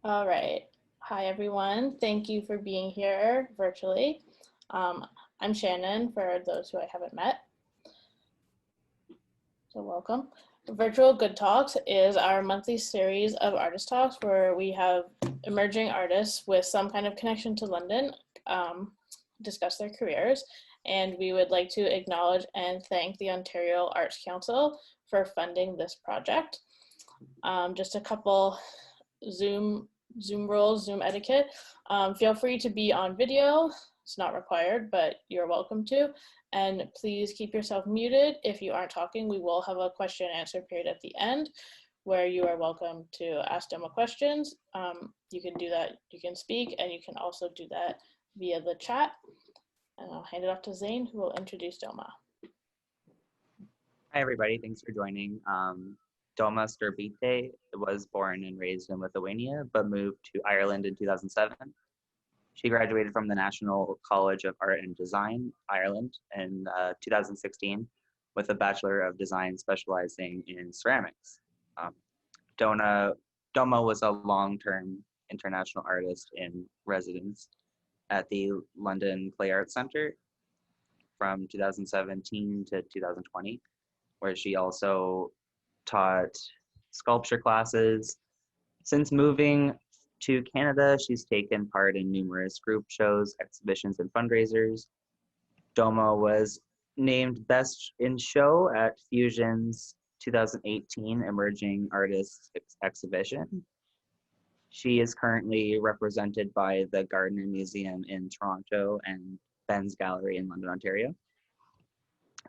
All right. Hi, everyone. Thank you for being here virtually. I'm Shannon, for those who I haven't met. So welcome. Virtual Good Talks is our monthly series of artist talks where we have emerging artists with some kind of connection to London discuss their careers. And we would like to acknowledge and thank the Ontario Arts Council for funding this project. Just a couple Zoom rules, Zoom etiquette. Feel free to be on video. It's not required, but you're welcome to. And please keep yourself muted. If you aren't talking, we will have a question and answer period at the end where you are welcome to ask Dauma questions. You can do that, you can speak, and you can also do that via the chat. And I'll hand it off to Zane, who will introduce Dauma. Hi, everybody. Thanks for joining. Dauma Stirbyte was born and raised in Lithuania, but moved to Ireland in 2007. She graduated from the National College of Art and Design, Ireland, in 2016 with a Bachelor of Design specializing in ceramics. Dauma was a long-term international artist in residence at the London Play Arts Centre from 2017 to 2020, where she also taught sculpture classes. Since moving to Canada, she's taken part in numerous group shows, exhibitions, and fundraisers. Dauma was named Best in Show at Fusion's 2018 Emerging Artists Exhibition. She is currently represented by the Gardiner Museum in Toronto and Benz Gallery in London, Ontario.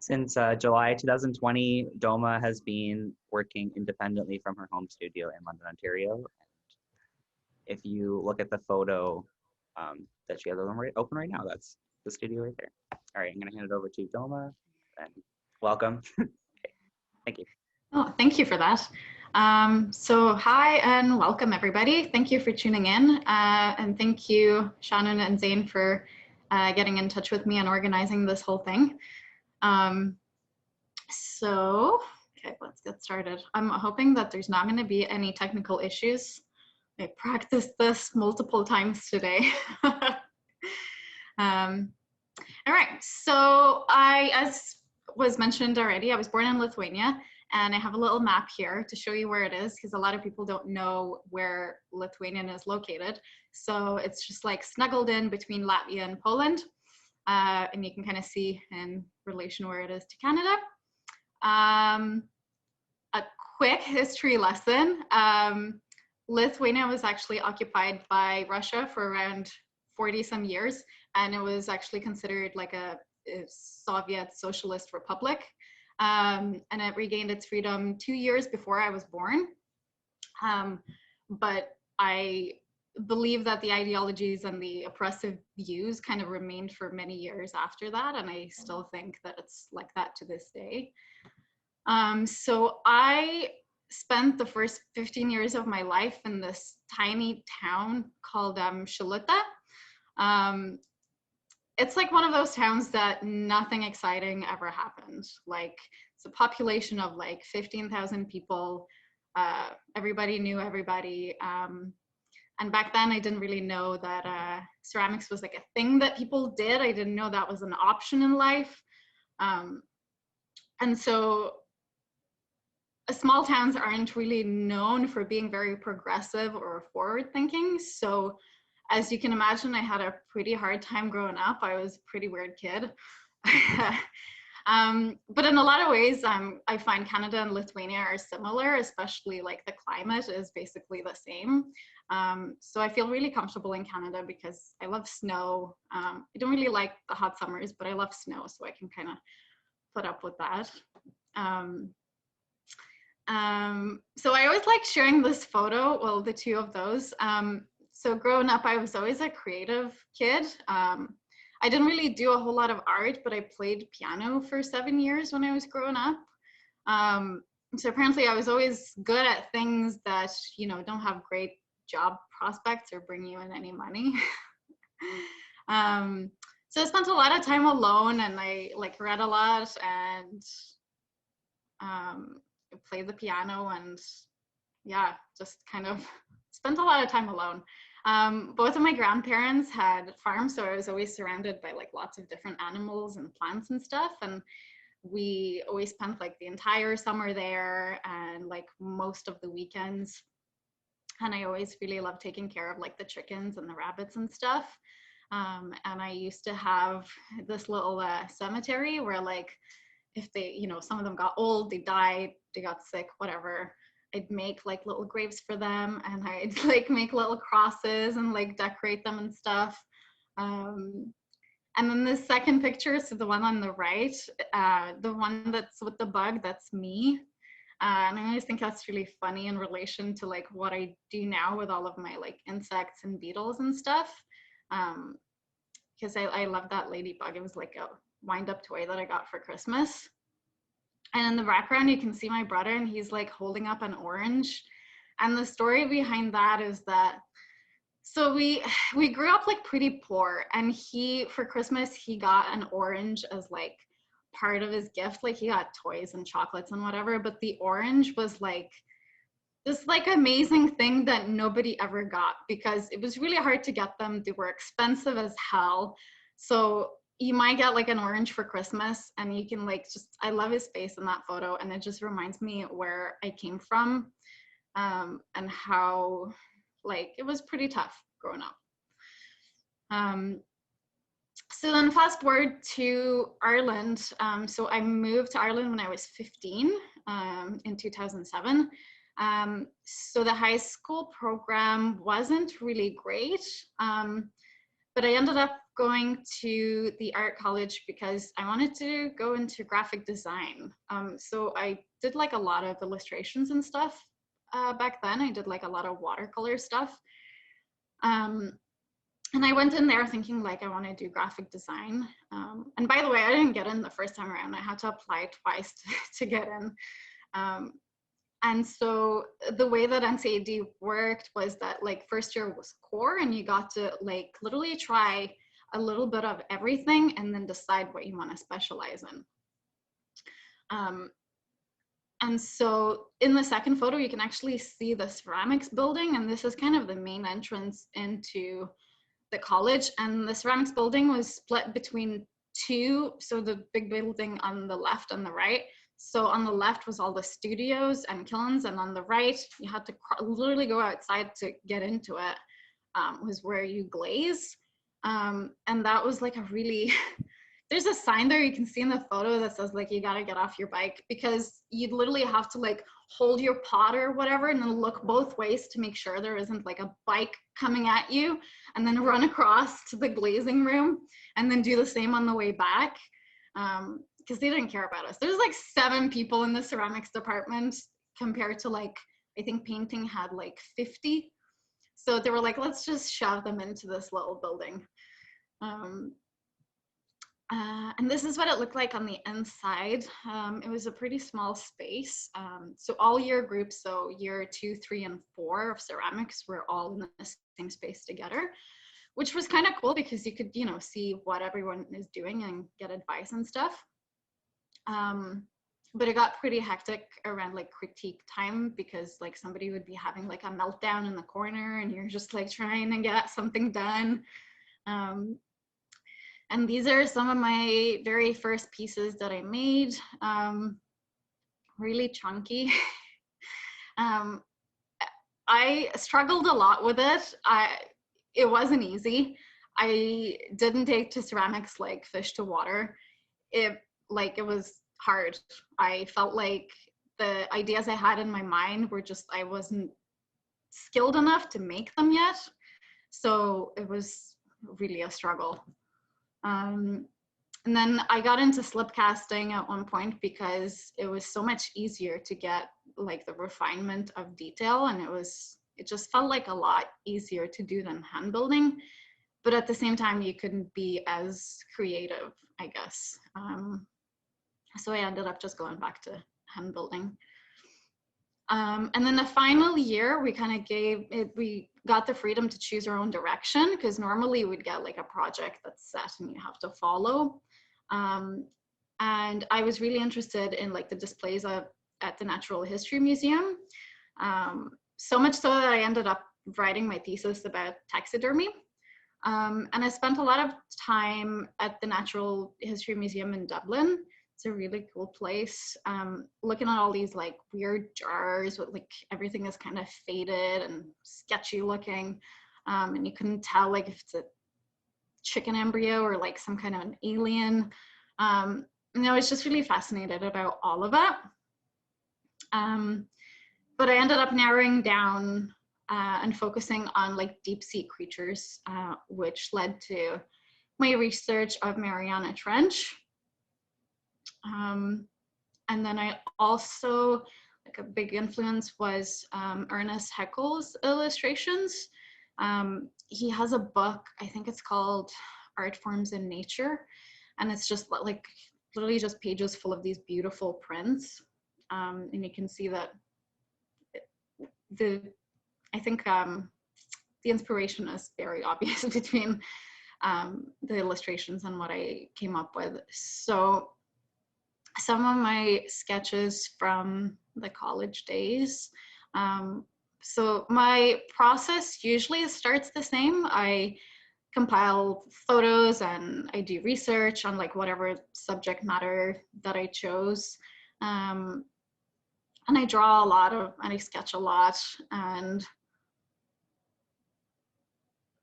Since July 2020, Dauma has been working independently from her home studio in London, Ontario. And if you look at the photo that she has open right now, that's the studio right there. All right, I'm going to hand it over to Dauma, and welcome. Okay, thank you. Oh, thank you for that. So hi and welcome, everybody. Thank you for tuning in. And thank you, Shannon and Zane, for getting in touch with me and organizing this whole thing. Okay, let's get started. I'm hoping that there's not going to be any technical issues. I practiced this multiple times today. All right, so as was mentioned already, I was born in Lithuania, and I have a little map here to show you where it is, because a lot of people don't know where Lithuania is located. So it's just like snuggled in between Latvia and Poland. And you can kind of see in relation where it is to Canada. A quick history lesson. Lithuania was actually occupied by Russia for around 40 some years, and it was actually considered like a Soviet socialist republic. And it regained its freedom 2 years before I was born. But I believe that the ideologies and the oppressive views kind of remained for many years after that, and I still think that it's like that to this day. So I spent the first 15 years of my life in this tiny town called Šiluta. It's like one of those towns that nothing exciting ever happened. Like, it's a population of like 15,000 people. Everybody knew everybody. And back then I didn't really know that ceramics was like a thing that people did. I didn't know that was an option in life. And so small towns aren't really known for being very progressive or forward thinking. So as you can imagine, I had a pretty hard time growing up. I was a pretty weird kid. But in a lot of ways, I find Canada and Lithuania are similar, especially like the climate is basically the same. So I feel really comfortable in Canada because I love snow. I don't really like the hot summers, but I love snow, so I can kind of put up with that. So I always like sharing this photo, well, the two of those. So growing up, I was always a creative kid. I didn't really do a whole lot of art, but I played piano for 7 years when I was growing up. So apparently I was always good at things that, you know, don't have great job prospects or bring you in any money. So I spent a lot of time alone, and I like read a lot and played the piano, and yeah, just kind of spent a lot of time alone. Both of my grandparents had farms, so I was always surrounded by like lots of different animals and plants and stuff. And we always spent like the entire summer there and like most of the weekends. And I always really loved taking care of like the chickens and the rabbits and stuff. And I used to have this little cemetery where like, if they, you know, some of them got old, they died, they got sick, whatever, I'd make like little graves for them, and I'd like make little crosses and like decorate them and stuff. And then the second picture, so the one on the right, the one that's with the bug, that's me. And I always think that's really funny in relation to like what I do now with all of my like insects and beetles and stuff. Because I love that ladybug. It was like a wind-up toy that I got for Christmas. And in the background, you can see my brother, and he's like holding up an orange. And the story behind that is that, so we grew up like pretty poor, and he, for Christmas, he got an orange as like part of his gift. Like he got toys and chocolates and whatever, but the orange was like this like amazing thing that nobody ever got because it was really hard to get them. They were expensive as hell. So you might get like an orange for Christmas, and you can like just, I love his face in that photo, and it just reminds me where I came from, and how like it was pretty tough growing up. So then fast forward to Ireland. So I moved to Ireland when I was 15 in 2007. So the high school program wasn't really great, but I ended up going to the art college because I wanted to go into graphic design. So I did like a lot of illustrations and stuff back then. I did like a lot of watercolor stuff. And I went in there thinking like I want to do graphic design. And by the way, I didn't get in the first time around. I had to apply twice to get in. And so the way that NCAD worked was that like first year was core, and you got to like literally try a little bit of everything and then decide what you want to specialize in. And so in the second photo, you can actually see the ceramics building, and this is kind of the main entrance into the college. And the ceramics building was split between two, so the big building on the left and the right. So on the left was all the studios and kilns, and on the right, you had to literally go outside to get into it, was where you glaze. And that was like a really, there's a sign there you can see in the photo that says like, you gotta get off your bike, because you'd literally have to like hold your pot or whatever and then look both ways to make sure there isn't like a bike coming at you, and then run across to the glazing room and then do the same on the way back. Because they didn't care about us. There's like 7 people in the ceramics department compared to like, I think painting had like 50. So they were like, let's just shove them into this little building. And this is what it looked like on the inside. It was a pretty small space. So all year groups, so year 2, 3, and 4 of ceramics were all in the same space together, which was kind of cool because you could, you know, see what everyone is doing and get advice and stuff. But it got pretty hectic around like critique time, because like somebody would be having like a meltdown in the corner and you're just like trying to get something done. And these are some of my very first pieces that I made, really chunky. I struggled a lot with it. It wasn't easy. I didn't take to ceramics like fish to water. It was hard. I felt like the ideas I had in my mind were just, I wasn't skilled enough to make them yet. So it was really a struggle. And then I got into slip casting at one point because it was so much easier to get like the refinement of detail, and it just felt like a lot easier to do than hand building. But at the same time, you couldn't be as creative, I guess. So I ended up just going back to hand building. And then the final year, we kind of we got the freedom to choose our own direction, because normally we'd get like a project that's set and you have to follow. And I was really interested in like the displays at the Natural History Museum. So much so that I ended up writing my thesis about taxidermy. And I spent a lot of time at the Natural History Museum in Dublin. It's a really cool place. Looking at all these like weird jars with like everything is kind of faded and sketchy looking. And you couldn't tell like if it's a chicken embryo or like some kind of an alien. And I was just really fascinated about all of it. But I ended up narrowing down and focusing on like deep sea creatures, which led to my research of Mariana Trench. And then I also, like a big influence was Ernest Heckles' illustrations. He has a book, I think it's called Art Forms in Nature. And it's just like literally just pages full of these beautiful prints. And you can see that I think the inspiration is very obvious between the illustrations and what I came up with. So some of my sketches from the college days. So my process usually starts the same. I compile photos and I do research on like whatever subject matter that I chose. And I draw a lot and I sketch a lot, and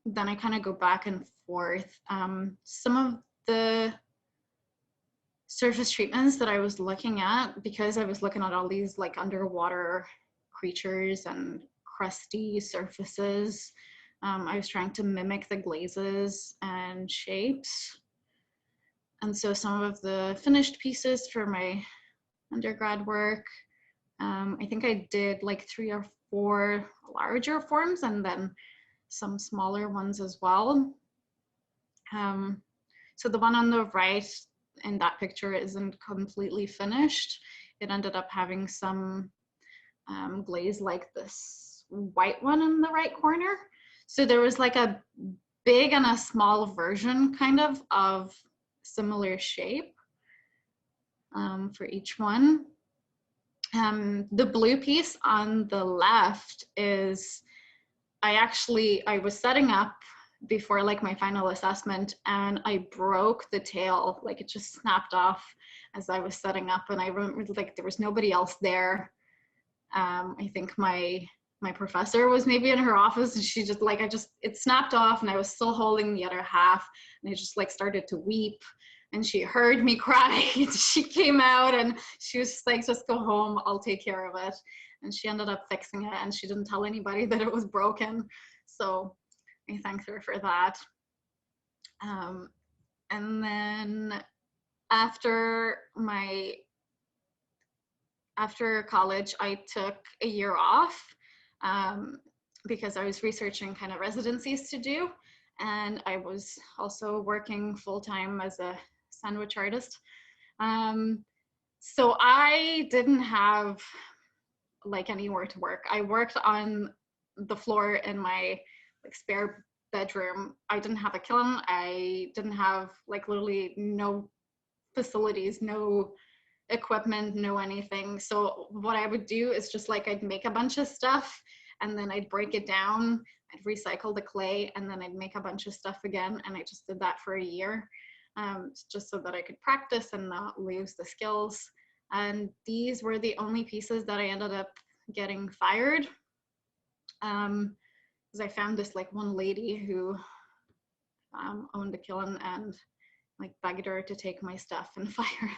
then I kind of go back and forth. Some of the surface treatments that I was looking at, because I was looking at all these like underwater creatures and crusty surfaces, I was trying to mimic the glazes and shapes. And so some of the finished pieces for my undergrad work, I think I did like 3 or 4 larger forms and then some smaller ones as well. So the one on the right in that picture isn't completely finished. It ended up having some glaze like this white one in the right corner. So there was like a big and a small version kind of similar shape for each one. The blue piece on the left is, I was setting up before like my final assessment and I broke the tail, like it just snapped off as I was setting up, and I remember like there was nobody else there. I think my professor was maybe in her office and she just like, it snapped off and I was still holding the other half and I just like started to weep. And she heard me cry. She came out and she was just like, just go home, I'll take care of it. And she ended up fixing it and she didn't tell anybody that it was broken. So I thank her for that. And then after college, I took a year off because I was researching kind of residencies to do. And I was also working full-time as a sandwich artist. So I didn't have like anywhere to work. I worked on the floor in my like spare bedroom. I didn't have a kiln. I didn't have like literally no facilities, no equipment, no anything. So what I would do is just like I'd make a bunch of stuff and then I'd break it down, I'd recycle the clay, and then I'd make a bunch of stuff again. And I just did that for a year. Just so that I could practice and not lose the skills. And these were the only pieces that I ended up getting fired. Because I found this like one lady who owned a kiln and like begged her to take my stuff and fire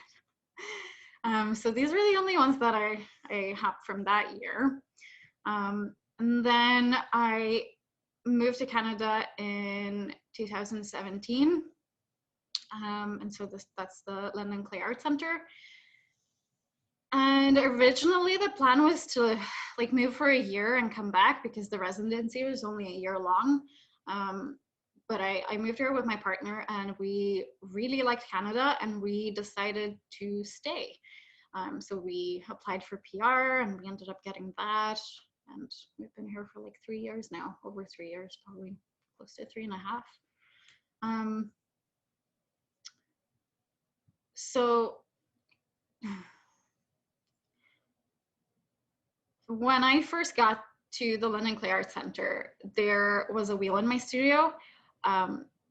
it. So these were the only ones that I have from that year. And then I moved to Canada in 2017. And so that's the London Clay Art Center. And originally the plan was to like move for a year and come back because the residency was only a year long. But I moved here with my partner and we really liked Canada and we decided to stay. So we applied for PR and we ended up getting that. And we've been here for like 3 years now, over 3 years, probably close to 3.5. So when I first got to the London Clay Arts Centre, there was a wheel in my studio,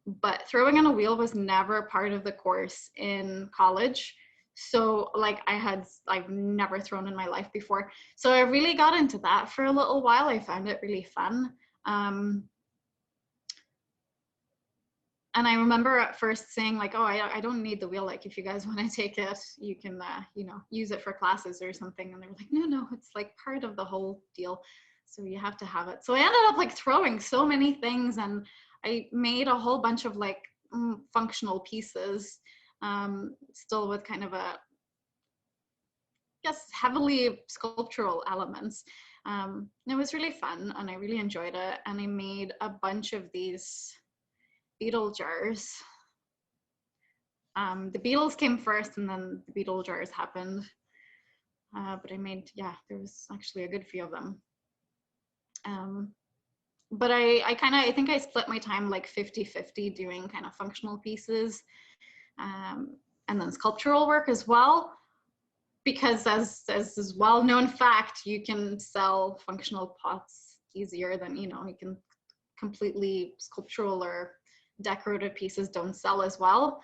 but throwing on a wheel was never part of the course in college. So like I've never thrown in my life before. So I really got into that for a little while. I found it really fun. And I remember at first saying like, oh, I don't need the wheel. Like if you guys want to take it, you can, you know, use it for classes or something. And they were like, no, it's like part of the whole deal. So you have to have it. So I ended up like throwing so many things, and I made a whole bunch of like functional pieces, still with kind of a, heavily sculptural elements. It was really fun and I really enjoyed it. And I made a bunch of these Beatle jars. The Beatles came first and then the Beatle jars happened. But I made, there was actually a good few of them. But I think I split my time like 50-50 doing kind of functional pieces and then sculptural work as well. Because as is well-known fact, you can sell functional pots easier than, you know, you can completely sculptural or decorative pieces don't sell as well.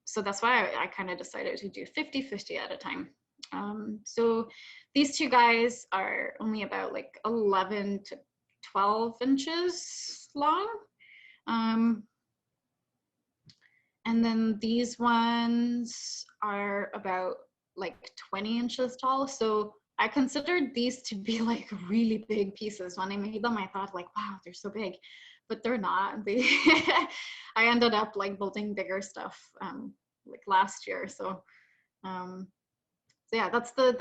So that's why I kind of decided to do 50-50 at a time. So these two guys are only about like 11 to 12 inches long. And then these ones are about like 20 inches tall. So I considered these to be like really big pieces. When I made them, I thought like, wow, they're so big, but they're not. They I ended up like building bigger stuff like last year. So yeah, that's the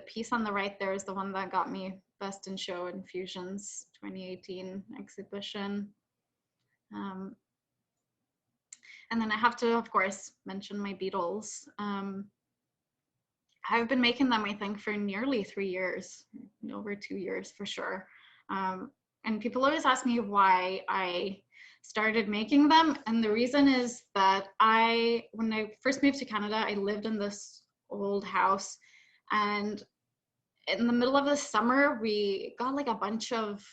piece on the right there is the one that got me Best in Show and Fusions 2018 exhibition. And then I have to, of course, mention my Beatles. I've been making them, I think, for nearly 3 years, over 2 years for sure. And people always ask me why I started making them. And the reason is that when I first moved to Canada, I lived in this old house. And in the middle of the summer, we got like a bunch of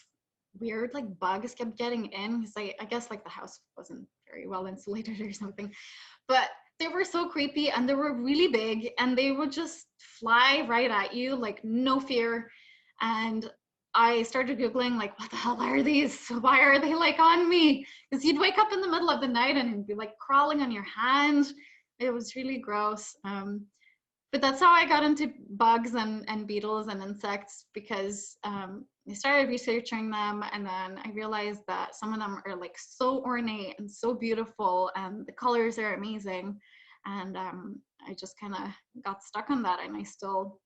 weird like bugs kept getting in because I guess like the house wasn't very well insulated or something, but they were so creepy and they were really big and they would just fly right at you like no fear. And I started Googling like, what the hell are these? Why are they like on me? Because you'd wake up in the middle of the night and it'd be like crawling on your hand. It was really gross. But that's how I got into bugs and beetles and insects, because I started researching them, and then I realized that some of them are like so ornate and so beautiful and the colors are amazing. And I just kind of got stuck on that, and I still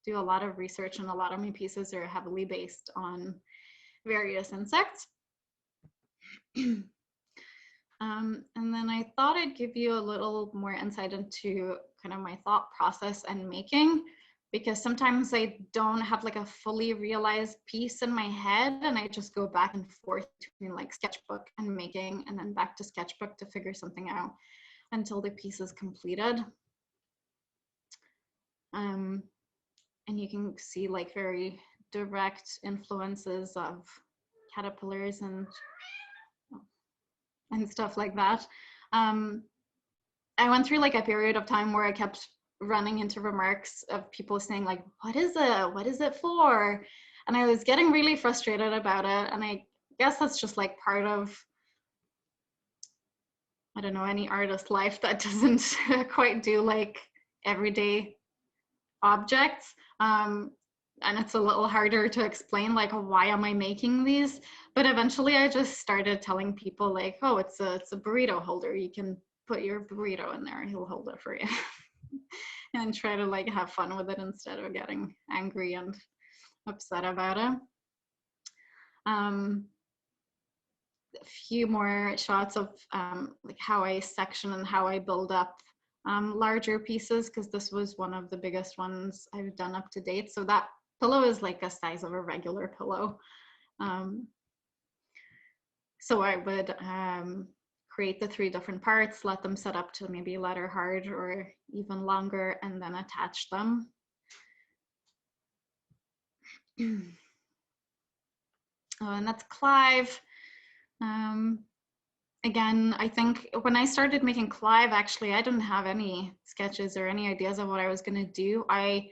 do a lot of research, and a lot of my pieces are heavily based on various insects. And then I thought I'd give you a little more insight into kind of my thought process and making, because sometimes I don't have like a fully realized piece in my head and I just go back and forth between like sketchbook and making and then back to sketchbook to figure something out until the piece is completed. And you can see like very direct influences of caterpillars and stuff like that. I went through like a period of time where I kept running into remarks of people saying like, what is it? What is it for? And I was getting really frustrated about it. And I guess that's just like part of, I don't know, any artist life that doesn't quite do like everyday objects. And it's a little harder to explain like, why am I making these? But eventually I just started telling people like, oh, it's a burrito holder. You can put your burrito in there, he'll hold it for you. And try to like have fun with it instead of getting angry and upset about it. A few more shots of like how I section and how I build up larger pieces, because this was one of the biggest ones I've done up to date. So that pillow is like the size of a regular pillow. So I would create the 3 different parts, let them set up to maybe letter hard or even longer, and then attach them. And that's Clive. Again, I think when I started making Clive, actually, I didn't have any sketches or any ideas of what I was going to do. I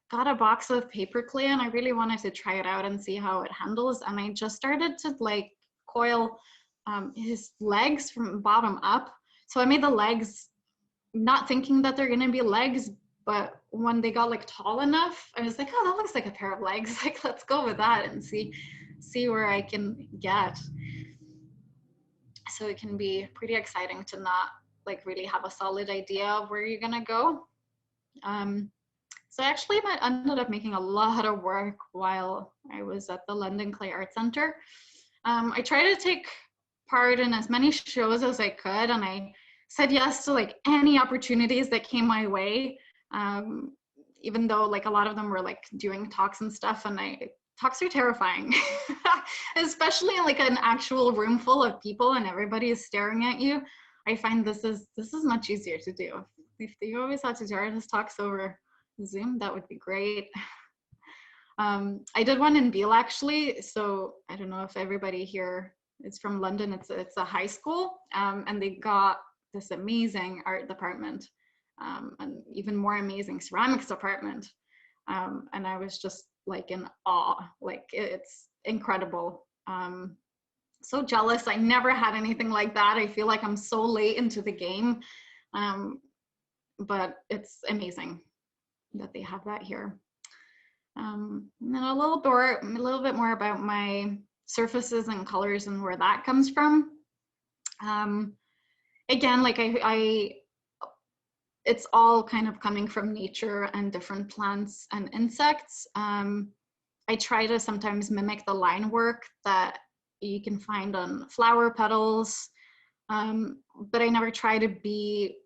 got a box of paper clay and I really wanted to try it out and see how it handles. And I just started to like coil his legs from bottom up. So I made the legs not thinking that they're going to be legs, but when they got like tall enough, I was like, oh, that looks like a pair of legs. Like, let's go with that and see where I can get. So it can be pretty exciting to not like really have a solid idea of where you're gonna go. So actually I ended up making a lot of work while I was at the London Clay Art Center. I tried to take part in as many shows as I could, and I said yes to like any opportunities that came my way, even though like a lot of them were like doing talks and stuff, and talks are terrifying, especially in like an actual room full of people and everybody is staring at you. I find this is much easier to do. If you always had to do artist talks over Zoom, that would be great. I did one in Beale actually, so I don't know if everybody here is from London. It's a high school, and they got this amazing art department, and even more amazing ceramics department, and I was just like in awe. Like it's incredible. So jealous. I never had anything like that. I feel like I'm so late into the game, but it's amazing that they have that here. And then a little bit more about my surfaces and colors and where that comes from. Again, like it's all kind of coming from nature and different plants and insects. I try to sometimes mimic the line work that you can find on flower petals, but I never try to be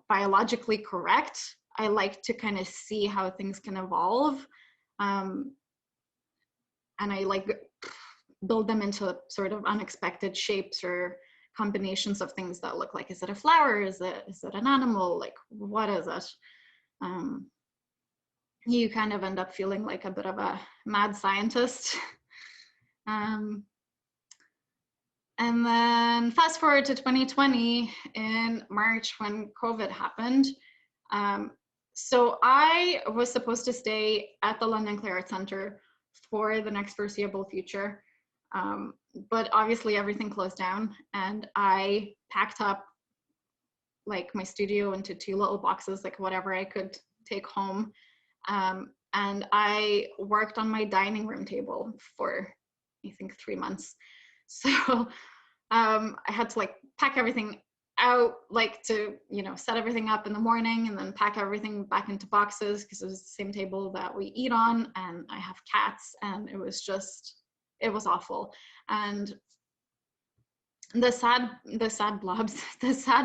biologically correct. I like to kind of see how things can evolve, and I like build them into sort of unexpected shapes or combinations of things that look like, is it a flower? Is it an animal? Like, what is it? You kind of end up feeling like a bit of a mad scientist. And then fast forward to 2020 in March when COVID happened. So I was supposed to stay at the London Clay Art Center for the next foreseeable future. But obviously everything closed down, and I packed up like my studio into 2 little boxes, like whatever I could take home. And I worked on my dining room table for, I think, 3 months. So I had to like pack everything out, like to, set everything up in the morning and then pack everything back into boxes because it was the same table that we eat on, and I have cats, and it was awful. And the sad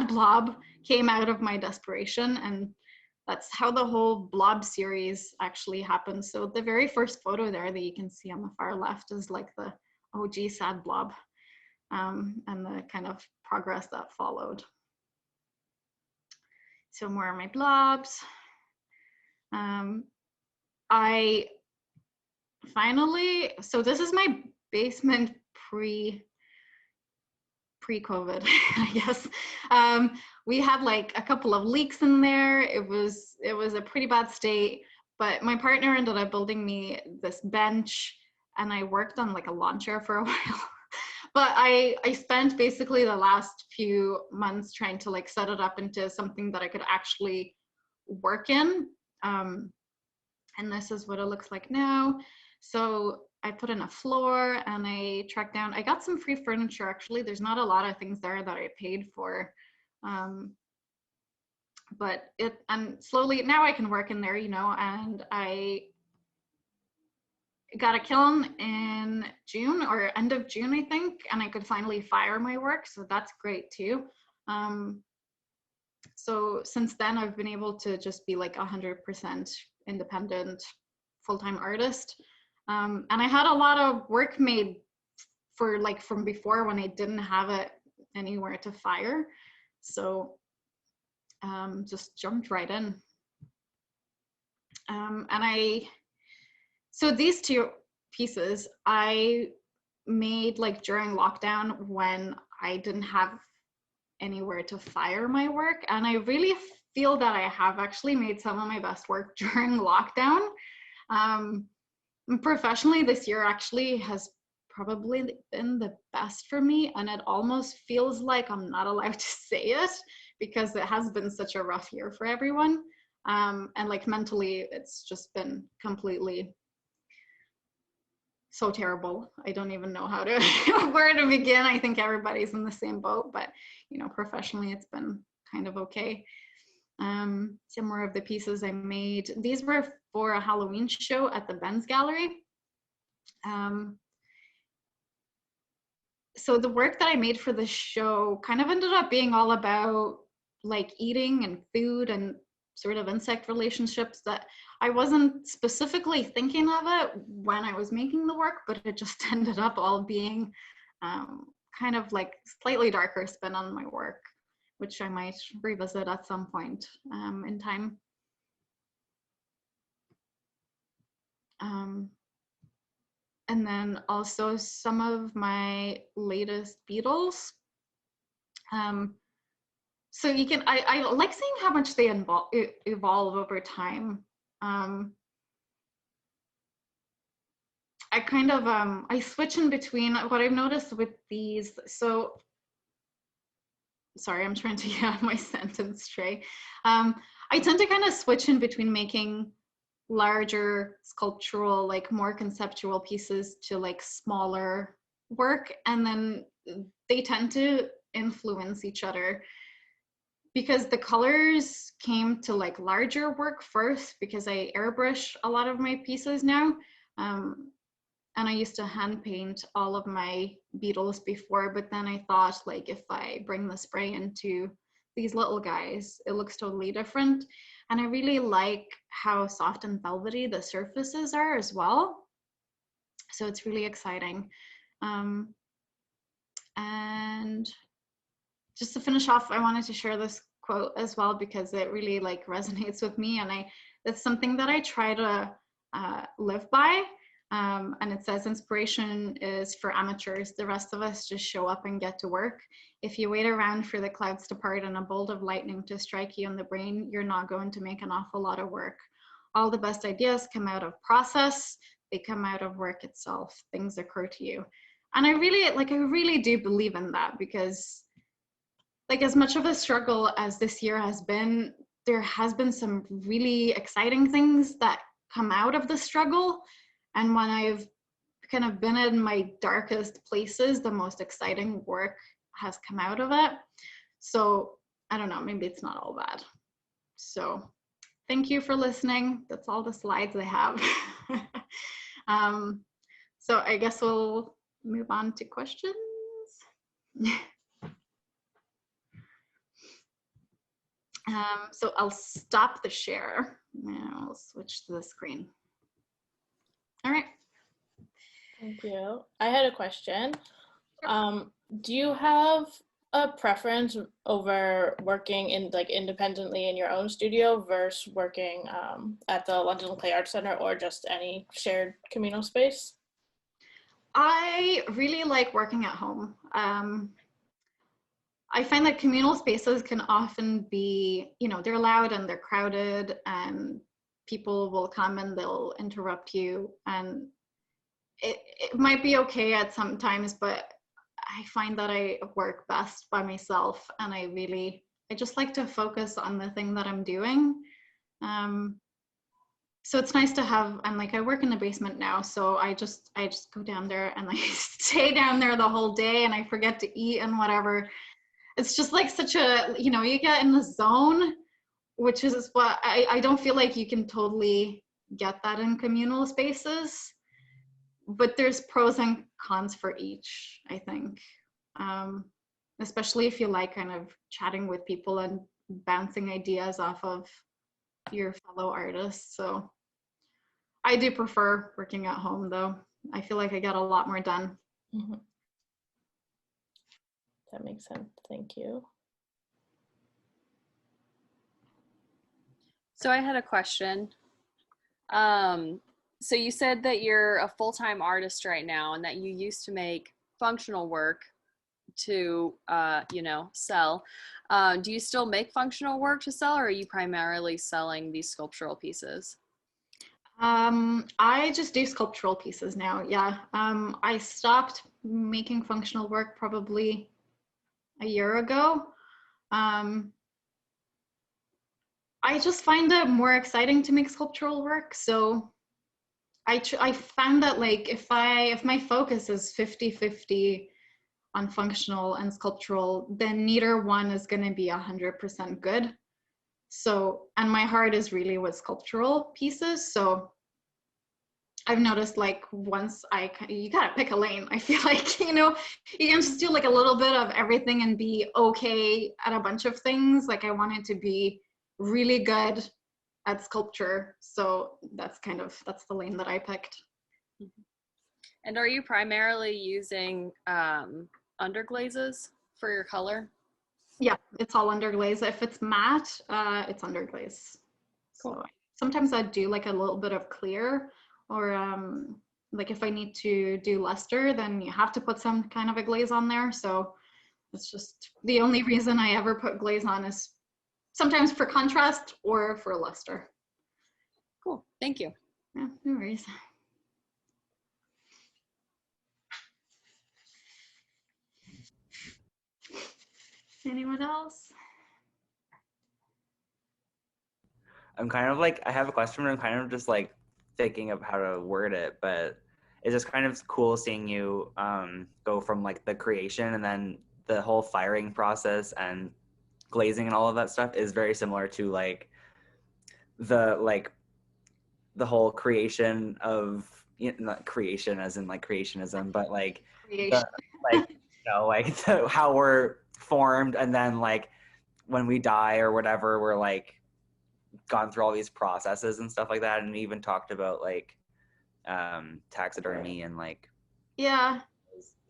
blob came out of my desperation, and that's how the whole blob series actually happened. So the very first photo there that you can see on the far left is like the OG sad blob, and the kind of progress that followed. So more of my blobs. I finally, so this is my basement pre-COVID, I guess. We had like a couple of leaks in there. It was a pretty bad state, but my partner ended up building me this bench, and I worked on like a lawn chair for a while. But I spent basically the last few months trying to like set it up into something that I could actually work in. And this is what it looks like now. So I put in a floor, and I got some free furniture actually. There's not a lot of things there that I paid for. But and slowly now I can work in there, and I got a kiln in June or end of June, I think, and I could finally fire my work. So that's great too. So since then I've been able to just be like 100% independent full-time artist. And I had a lot of work made for like from before when I didn't have it anywhere to fire. So just jumped right in. So these two pieces I made like during lockdown when I didn't have anywhere to fire my work. And I really feel that I have actually made some of my best work during lockdown. Professionally, this year actually has probably been the best for me. And it almost feels like I'm not allowed to say it because it has been such a rough year for everyone. And like mentally, it's just been completely so terrible. I don't even know how to where to begin. I think everybody's in the same boat, but you know, professionally it's been kind of okay. Some more of the pieces I made. These were for a Halloween show at the Benz gallery. So the work that I made for the show kind of ended up being all about like eating and food and sort of insect relationships that I wasn't specifically thinking of it when I was making the work, but it just ended up all being kind of like slightly darker spin on my work, which I might revisit at some point in time. And then also some of my latest Beatles. So you can, I like seeing how much they evolve over time. I kind of, I switch in between what I've noticed with these. So, sorry, I'm trying to get out my sentence straight. I tend to kind of switch in between making larger sculptural, like more conceptual pieces to like smaller work. And then they tend to influence each other because the colors came to like larger work first because I airbrush a lot of my pieces now. And I used to hand paint all of my Beatles before, but then I thought like if I bring the spray into these little guys, it looks totally different. And I really like how soft and velvety the surfaces are as well. So it's really exciting. And just to finish off, I wanted to share this quote as well because it really like resonates with me, and it's something that I try to live by. And it says, inspiration is for amateurs. The rest of us just show up and get to work. If you wait around for the clouds to part and a bolt of lightning to strike you in the brain, you're not going to make an awful lot of work. All the best ideas come out of process. They come out of work itself. Things occur to you. And I really do believe in that because like as much of a struggle as this year has been, there has been some really exciting things that come out of the struggle. And when I've kind of been in my darkest places, the most exciting work has come out of it. So I don't know, maybe it's not all bad. So thank you for listening. That's all the slides I have. So I guess we'll move on to questions. So I'll stop the share and I'll switch to the screen. All right. Thank you. I had a question. Do you have a preference over working in like independently in your own studio versus working at the London Clay Arts Centre or just any shared communal space? I really like working at home. I find that communal spaces can often be, you know, they're loud and they're crowded and people will come and they'll interrupt you, and it might be okay at some times, but I find that I work best by myself, and I just like to focus on the thing that I'm doing. So it's nice to have, and like I work in the basement now, so I just go down there and I stay down there the whole day and I forget to eat and whatever. It's just like such a, you know, you get in the zone, which is what I don't feel like you can totally get that in communal spaces, but there's pros and cons for each, I think. Especially if you like kind of chatting with people and bouncing ideas off of your fellow artists. So I do prefer working at home though. I feel like I get a lot more done. Mm-hmm. That makes sense. Thank you. So I had a question. So you said that you're a full-time artist right now and that you used to make functional work to, sell. Do you still make functional work to sell, or are you primarily selling these sculptural pieces? I just do sculptural pieces now. Yeah. I stopped making functional work probably a year ago. I just find it more exciting to make sculptural work. So I found that like if my focus is 50-50 on functional and sculptural, then neither one is going to be 100% good. So, and my heart is really with sculptural pieces. So I've noticed like once you gotta pick a lane. I feel like, you can just do like a little bit of everything and be okay at a bunch of things. Like I wanted to be really good at sculpture. So that's the lane that I picked. And are you primarily using underglazes for your color? Yeah, it's all underglaze. If it's matte, it's underglaze. Cool. So sometimes I do like a little bit of clear, or like if I need to do luster, then you have to put some kind of a glaze on there. So it's just the only reason I ever put glaze on is sometimes for contrast or for luster. Cool, thank you. Yeah, no worries. Anyone else? I'm kind of like, I have a question, but I'm kind of just like thinking of how to word it, but it's just kind of cool seeing you go from like the creation and then the whole firing process and glazing and all of that stuff is very similar to like the whole creation of, not creation as in like creationism, but like Creation. how we're formed, and then like when we die or whatever, we're like gone through all these processes and stuff like that, and even talked about like taxidermy and like Yeah.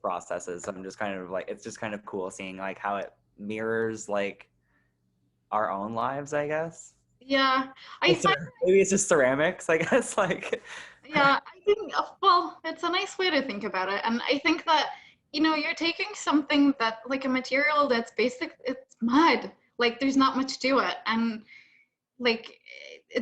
processes. So I'm just kind of like, it's just kind of cool seeing like how it mirrors like our own lives, I guess. Yeah. I find Maybe it's just ceramics, I guess. Like, yeah, I think, well, it's a nice way to think about it. And I think that, you're taking something that, like a material that's basic, it's mud. Like, there's not much to it. And, like,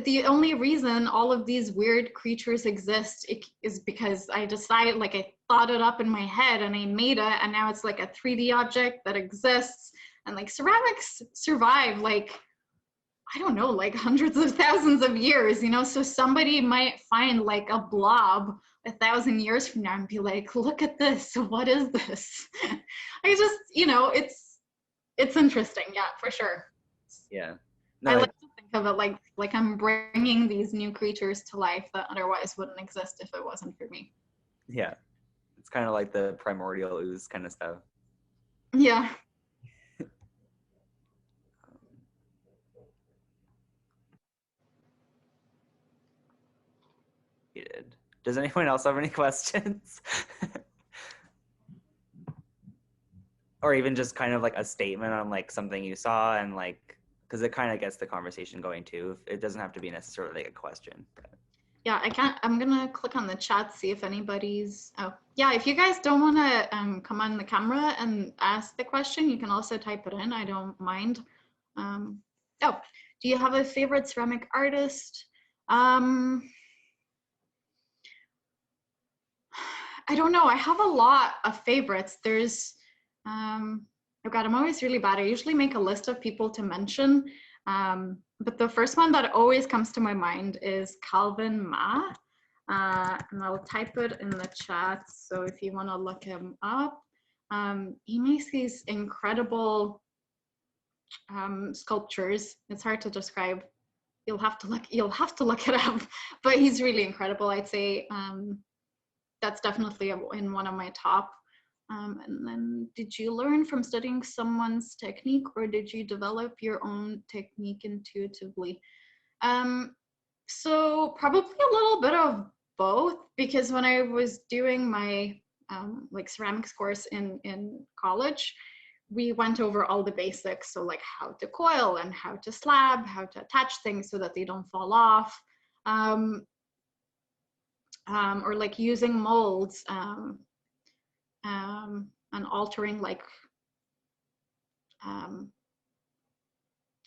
the only reason all of these weird creatures exist is because I decided, like, I thought it up in my head and I made it. And now it's like a 3D object that exists. And, like, ceramics survive, like, I don't know, like hundreds of thousands of years, so somebody might find like a blob 1,000 years from now and be like, look at this, what is this? I just, it's interesting. Yeah, for sure. yeah. No, I like to think of it like I'm bringing these new creatures to life that otherwise wouldn't exist if it wasn't for me. Yeah. It's kind of like the primordial ooze kind of stuff. Yeah. Does anyone else have any questions? Or even just kind of like a statement on like something you saw, and like, because it kind of gets the conversation going too. It doesn't have to be necessarily like a question. Yeah, I'm gonna click on the chat, see if anybody's, oh, yeah, if you guys don't wanna come on the camera and ask the question, you can also type it in, I don't mind. Oh, do you have a favorite ceramic artist? I don't know, I have a lot of favorites. There's, oh God, I'm always really bad. I usually make a list of people to mention. But the first one that always comes to my mind is Calvin Ma. And I'll type it in the chat. So if you want to look him up, he makes these incredible sculptures. It's hard to describe. You'll have to look it up, but he's really incredible. I'd say that's definitely in one of my top. And then, did you learn from studying someone's technique, or did you develop your own technique intuitively? So probably a little bit of both, because when I was doing my like ceramics course in college, we went over all the basics. So like how to coil and how to slab, how to attach things so that they don't fall off. or like using molds, and altering like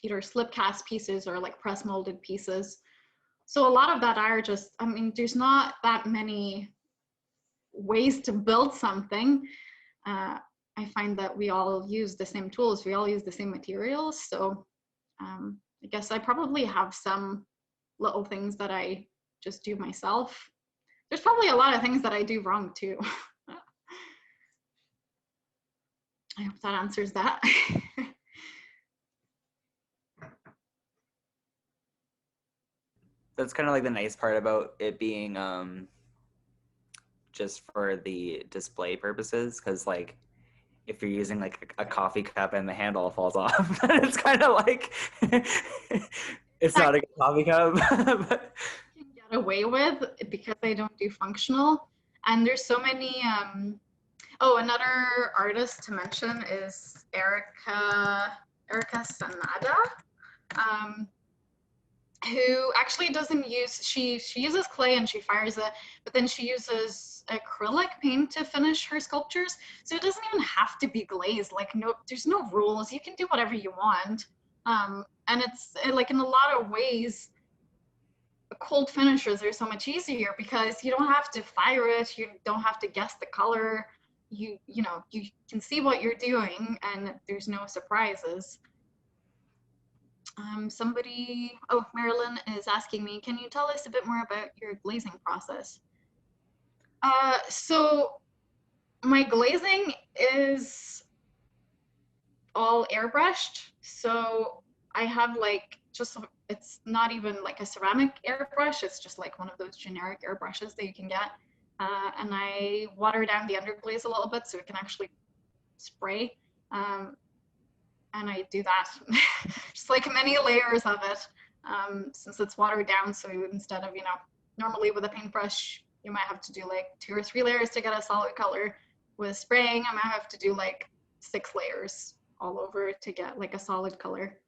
either slip cast pieces or like press molded pieces. So a lot of that are just, I mean, there's not that many ways to build something. I find that we all use the same tools, we all use the same materials. So I guess I probably have some little things that I just do myself. There's probably a lot of things that I do wrong too. I hope that answers that. That's kind of like the nice part about it being just for the display purposes, because like if you're using like a coffee cup and the handle falls off, it's kind of like it's not a coffee cup. But Can get away with because I don't do functional, and there's so many. Oh, another artist to mention is Erica Sanada, who actually doesn't use, she uses clay and she fires it, but then she uses acrylic paint to finish her sculptures. So it doesn't even have to be glazed. Like there's no rules. You can do whatever you want. And it's like in a lot of ways, cold finishes are so much easier because you don't have to fire it. You don't have to guess the color. You know, you can see what you're doing and there's no surprises. Oh, Marilyn is asking me, can you tell us a bit more about your glazing process? So my glazing is all airbrushed. So I have like it's not even like a ceramic airbrush. It's just like one of those generic airbrushes that you can get. And I water down the underglaze a little bit so it can actually spray. And I do that, just like many layers of it, since it's watered down. So instead of, normally with a paintbrush, you might have to do like 2 or 3 layers to get a solid color. With spraying, I might have to do like 6 layers all over to get like a solid color.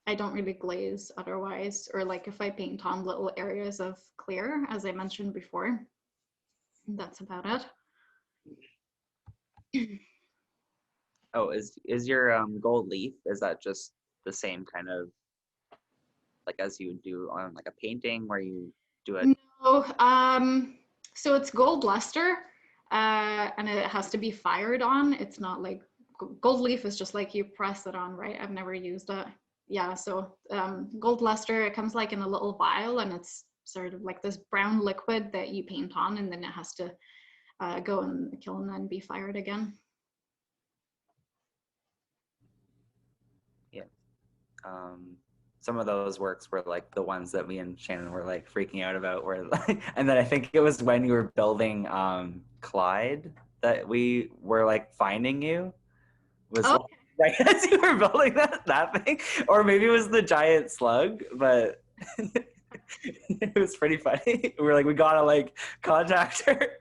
I don't really glaze otherwise, or like if I paint on little areas of clear, as I mentioned before, that's about it. oh, is your gold leaf, is that just the same kind of like as you would do on like a painting where you do it? No, so it's gold luster, and it has to be fired on. It's not like gold leaf is just like you press it on, right? I've never used it. Yeah, so gold luster, it comes like in a little vial, and it's sort of like this brown liquid that you paint on, and then it has to go in the kiln and be fired again. Yeah. Some of those works were like the ones that me and Shannon were like freaking out about, where like, and then I think it was when you were building Clyde that we were like finding you. Was Oh. Like, right as you were building that thing, or maybe it was the giant slug, but it was pretty funny. We were like, we gotta like contact her.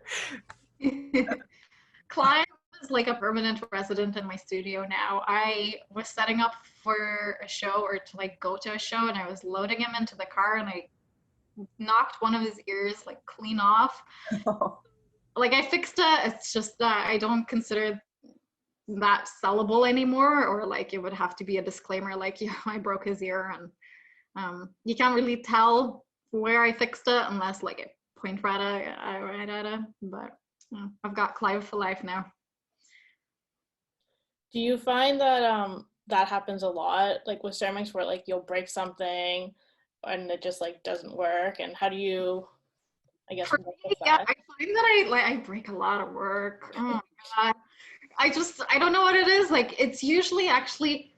Clyde is like a permanent resident in my studio now. I was setting up for a show, or to like go to a show, and I was loading him into the car, and I knocked one of his ears like clean off. Like I fixed it. It's just that I don't consider that sellable anymore, or like it would have to be a disclaimer like, yeah, I broke his ear, and you can't really tell where I fixed it unless like I point right at it. But I've got Clyde for life now. Do you find that that happens a lot, like with ceramics, where like you'll break something and it just like doesn't work? And how do you, I guess, work with Yeah, that? I find that I break a lot of work. Oh my God. I don't know what it is. Like it's usually actually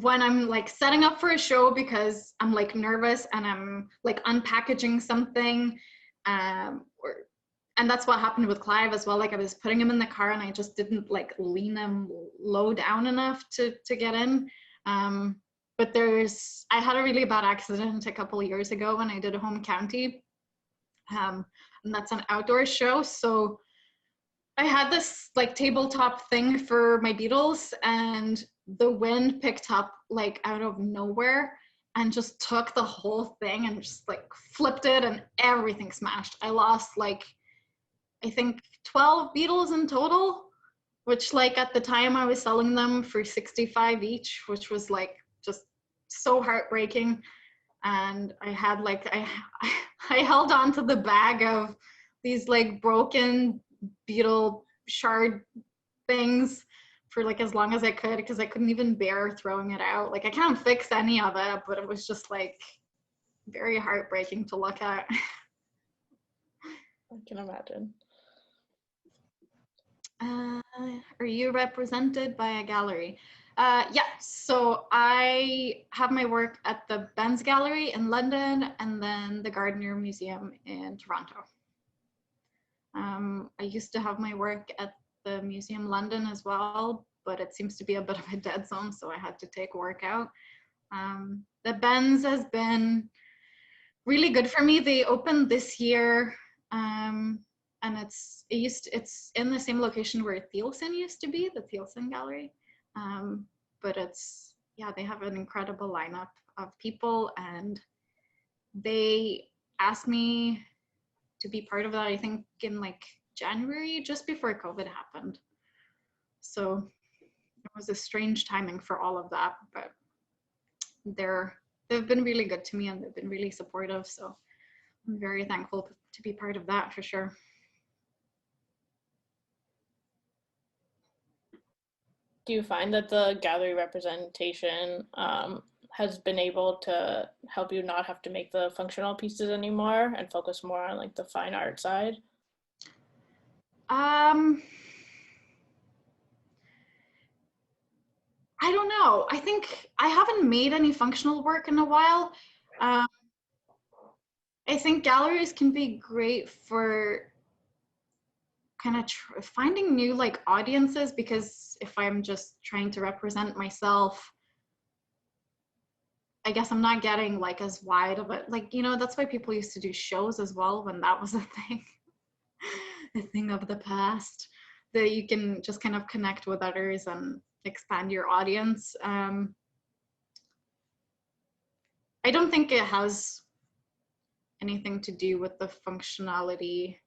when I'm like setting up for a show because I'm like nervous and I'm like unpackaging something, and that's what happened with Clive as well. Like I was putting him in the car and I just didn't like lean him low down enough to get in. But I had a really bad accident a couple of years ago when I did a home county, and that's an outdoor show. So I had this like tabletop thing for my Beatles, and the wind picked up like out of nowhere, and just took the whole thing and just like flipped it and everything smashed. I lost like, I think 12 Beatles in total, which like at the time I was selling them for 65 each, which was like just so heartbreaking. And I had like, I held on to the bag of these like broken Beetle shard things for like as long as I could, because I couldn't even bear throwing it out. Like I can't fix any of it, but it was just like very heartbreaking to look at. I can imagine. Are you represented by a gallery? Yeah, so I have my work at the Benz Gallery in London and then the Gardiner Museum in Toronto. I used to have my work at the Museum London as well, but it seems to be a bit of a dead zone, so I had to take work out. The Benz has been really good for me. They opened this year, and it's in the same location where Thielsen used to be, the Thielsen Gallery. But it's, yeah, they have an incredible lineup of people, and they asked me to be part of that, I think in like January, just before COVID happened. So it was a strange timing for all of that, but they've been really good to me and they've been really supportive. So I'm very thankful to be part of that for sure. Do you find that the gallery representation has been able to help you not have to make the functional pieces anymore and focus more on like the fine art side? I don't know. I think I haven't made any functional work in a while. I think galleries can be great for kind of finding new like audiences, because if I'm just trying to represent myself, I guess I'm not getting like as wide of it. Like, you know, that's why people used to do shows as well when that was a thing, a thing of the past, that you can just kind of connect with others and expand your audience. I don't think it has anything to do with the functionality.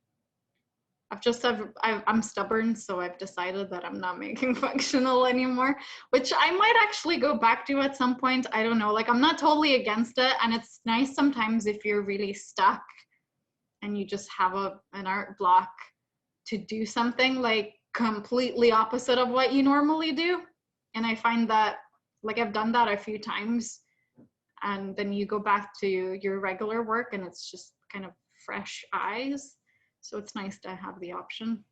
I'm stubborn, so I've decided that I'm not making functional anymore, which I might actually go back to at some point. I don't know, like I'm not totally against it, and it's nice sometimes if you're really stuck and you just have an art block to do something like completely opposite of what you normally do. And I find that like I've done that a few times, and then you go back to your regular work and it's just kind of fresh eyes. So it's nice to have the option.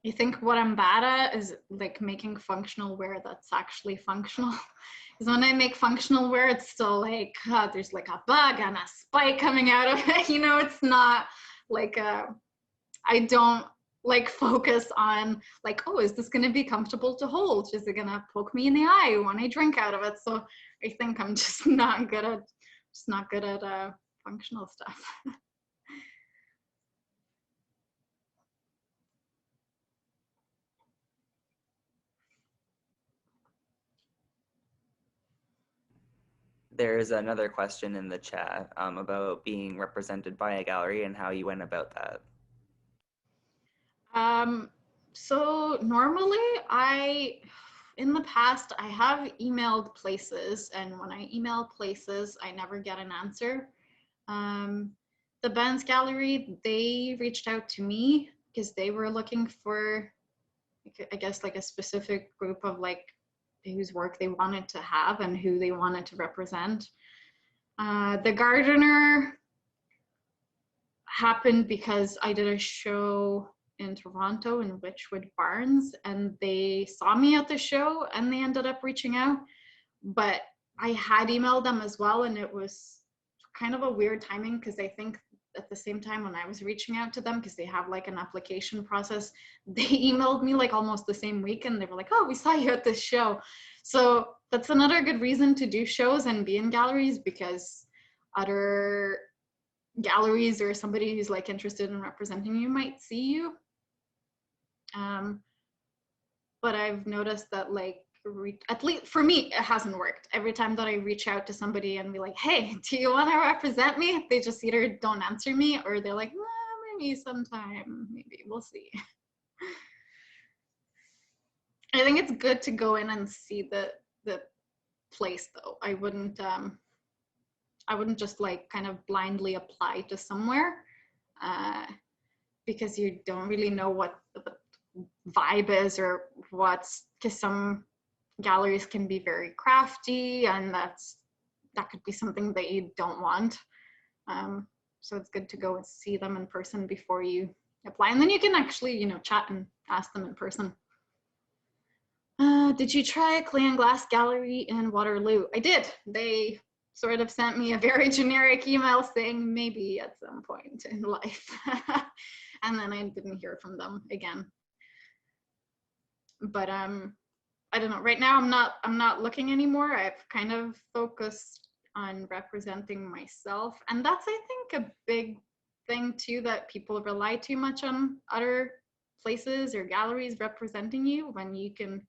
I think what I'm bad at is like making functional wear that's actually functional. Because when I make functional wear, it's still like, there's like a bug and a spike coming out of it. You know, it's not like, I don't like focus on like, oh, is this going to be comfortable to hold? Is it going to poke me in the eye when I drink out of it? So I think I'm just not good at functional stuff. There's another question in the chat about being represented by a gallery and how you went about that. So normally in the past, I have emailed places, and when I email places, I never get an answer. The Benz Gallery, they reached out to me because they were looking for, I guess, like a specific group of like whose work they wanted to have and who they wanted to represent. The Gardiner happened because I did a show in Toronto in Witchwood Barns, and they saw me at the show and they ended up reaching out. But I had emailed them as well, and it was kind of a weird timing because I think at the same time when I was reaching out to them, because they have like an application process, they emailed me like almost the same week, and they were like, oh, we saw you at this show. So that's another good reason to do shows and be in galleries, because other galleries or somebody who's like interested in representing you might see you. But I've noticed that like at least for me, it hasn't worked. Every time that I reach out to somebody and be like, hey, do you want to represent me? They just either don't answer me or they're like, maybe sometime, maybe we'll see. I think it's good to go in and see the place though. I wouldn't just like kind of blindly apply to somewhere because you don't really know what the vibe is or because some galleries can be very crafty and that could be something that you don't want. So it's good to go and see them in person before you apply, and then you can actually, chat and ask them in person. Did you try a clay and glass gallery in Waterloo? I did. They sort of sent me a very generic email saying maybe at some point in life. And then I didn't hear from them again. But I don't know. Right now I'm not looking anymore. I've kind of focused on representing myself. And that's, I think, a big thing too, that people rely too much on other places or galleries representing you, when you can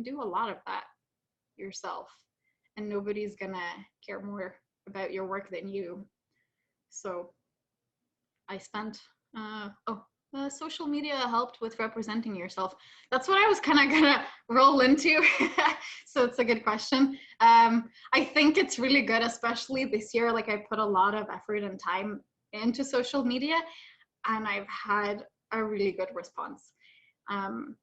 do a lot of that yourself, and nobody's gonna care more about your work than you. So I spent social media helped with representing yourself. That's what I was kind of gonna roll into. So it's a good question. I think it's really good, especially this year. Like, I put a lot of effort and time into social media, and I've had a really good response. And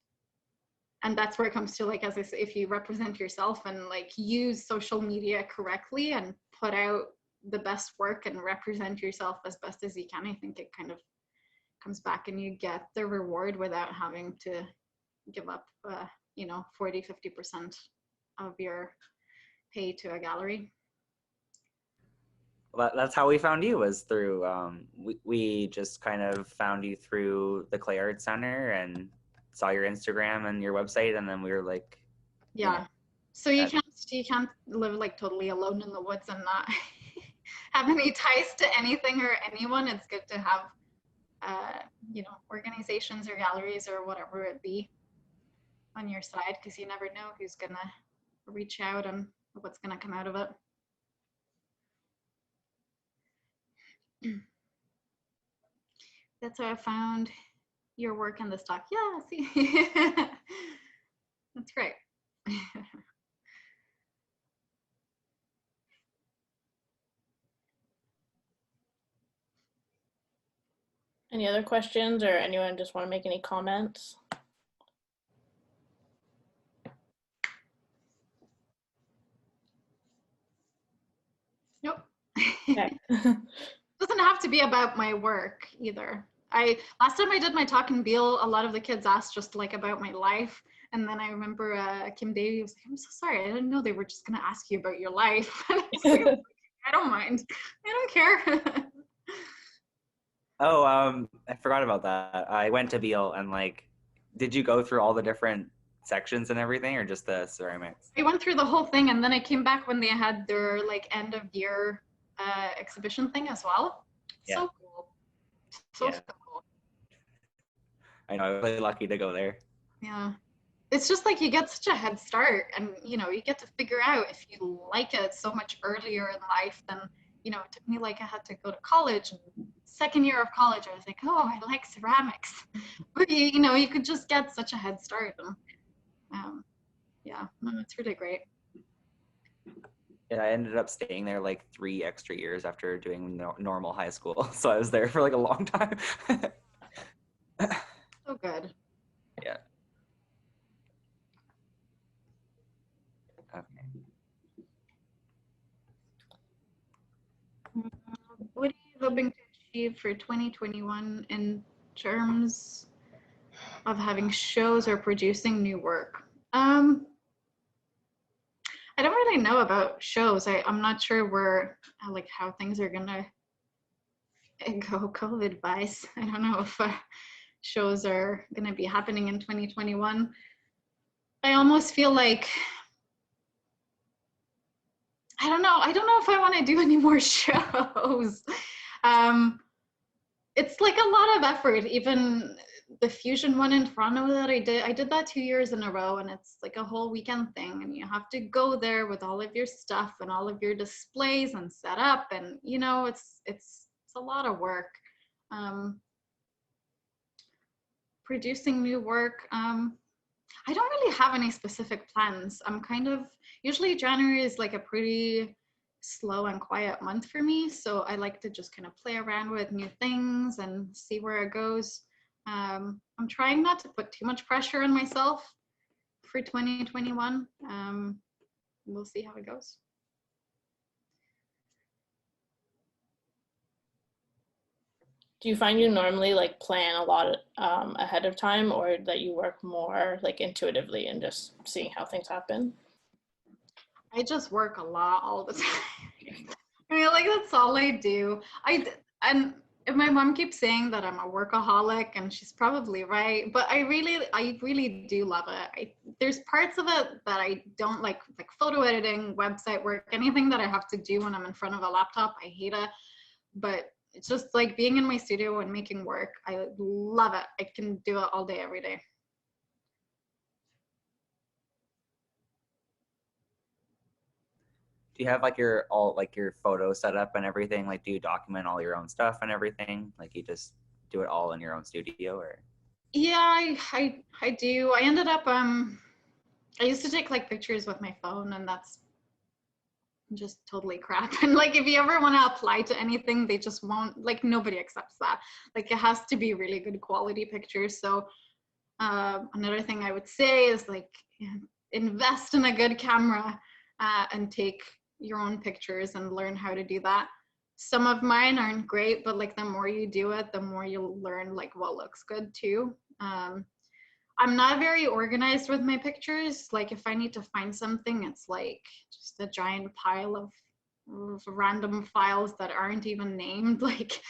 that's where it comes to, like, as I say, if you represent yourself and like use social media correctly and put out the best work and represent yourself as best as you can, I think it kind of comes back and you get the reward without having to give up 40-50% of your pay to a gallery. Well, that's how we found you, was through we just kind of found you through the Clay Art Center and saw your Instagram and your website, and then we were like, yeah. So you can't live like totally alone in the woods and not have any ties to anything or anyone. It's good to have organizations or galleries or whatever it be on your side, because you never know who's gonna reach out and what's gonna come out of it. That's how I found your work in this talk. Yeah, see. That's great. Any other questions, or anyone just want to make any comments? Nope. Okay. Doesn't have to be about my work either. Last time I did my talk in Beale, a lot of the kids asked just like about my life. And then I remember Kim Davey was like, I'm so sorry, I didn't know they were just gonna ask you about your life. I don't mind, I don't care. oh, I forgot about that. I went to Beale, and like, did you go through all the different sections and everything, or just the ceramics? I went through the whole thing, and then I came back when they had their like end of year exhibition thing as well. Yeah. So cool. So cool. I know, I was really lucky to go there. Yeah. It's just like you get such a head start, and you get to figure out if you like it so much earlier in life than, it took me, like, I had to go to college, and second year of college I was like, oh, I like ceramics. But you could just get such a head start, and yeah, it's really great. Yeah, I ended up staying there like 3 extra years after doing normal high school. So I was there for like a long time. So good. Yeah. Okay. What are you hoping to achieve for 2021 in terms of having shows or producing new work? I don't really know about shows. I'm not sure how things are gonna go COVID-wise. I don't know if shows are gonna be happening in 2021. I almost feel like, I don't know if I want to do any more shows. It's like a lot of effort, even the fusion one in Toronto that I did that 2 years in a row, and it's like a whole weekend thing, and you have to go there with all of your stuff and all of your displays and set up, and you know, it's a lot of work. Producing new work, I don't really have any specific plans. I'm kind of, usually January is like a pretty slow and quiet month for me, so I like to just kind of play around with new things and see where it goes. I'm trying not to put too much pressure on myself for 2021. We'll see how it goes. Do you find you normally like plan a lot ahead of time, or that you work more like intuitively and just seeing how things happen? I just work a lot all the time. I mean, like that's all I do. And if my mom keeps saying that I'm a workaholic, and she's probably right, but I really do love it. There's parts of it that I don't like photo editing, website work, anything that I have to do when I'm in front of a laptop. I hate it, but it's just like being in my studio and making work. I love it. I can do it all day, every day. Do you have like your photo set up and everything? Like, do you document all your own stuff and everything? Like, you just do it all in your own studio, or? Yeah, I do. I ended up I used to take like pictures with my phone, and that's just totally crap. And like, if you ever want to apply to anything, they just won't, like, nobody accepts that. Like, it has to be really good quality pictures. So another thing I would say is like, invest in a good camera and take your own pictures and learn how to do that. Some of mine aren't great, but like the more you do it, the more you'll learn like what looks good too. I'm not very organized with my pictures. Like, if I need to find something, it's like just a giant pile of random files that aren't even named. Like,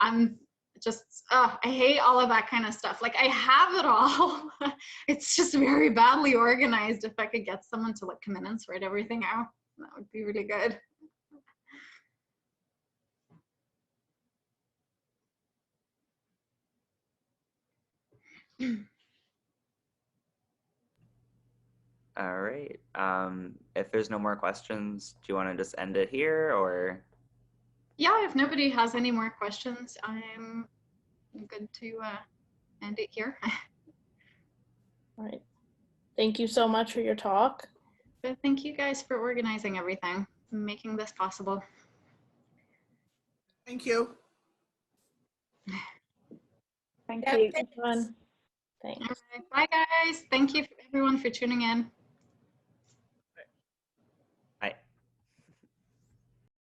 I'm just, I hate all of that kind of stuff. Like, I have it all. It's just very badly organized. If I could get someone to like come in and sort everything out, that would be really good. All right. If there's no more questions, do you want to just end it here, or? Yeah, if nobody has any more questions, I'm good to end it here. All right. Thank you so much for your talk. But thank you guys for organizing everything and making this possible. Thank you. Thank Yeah, you. Fun. Thanks. All right. Bye, guys. Thank you everyone for tuning in.